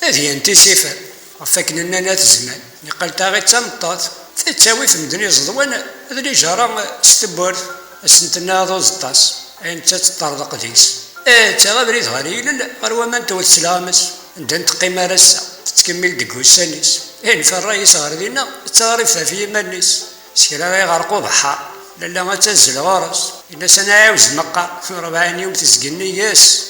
هذه انت سفر غفاك لنا تزمان قال تاغي تمطات تتساوي في مدني زضوان هذا اللي جرى ستبورت سنتنا ذو زطاس انت تطردق ديس تا بريد غريل غير ما انت والسلامس انت قيمه راسا تكمل دكوسانيس في الرئيس غردينا تعرف في مالنيس سكرا يغرقوا بحر لا ما تنزل غرس إن سنة عاوز مقا 40 يوم تسقني ياس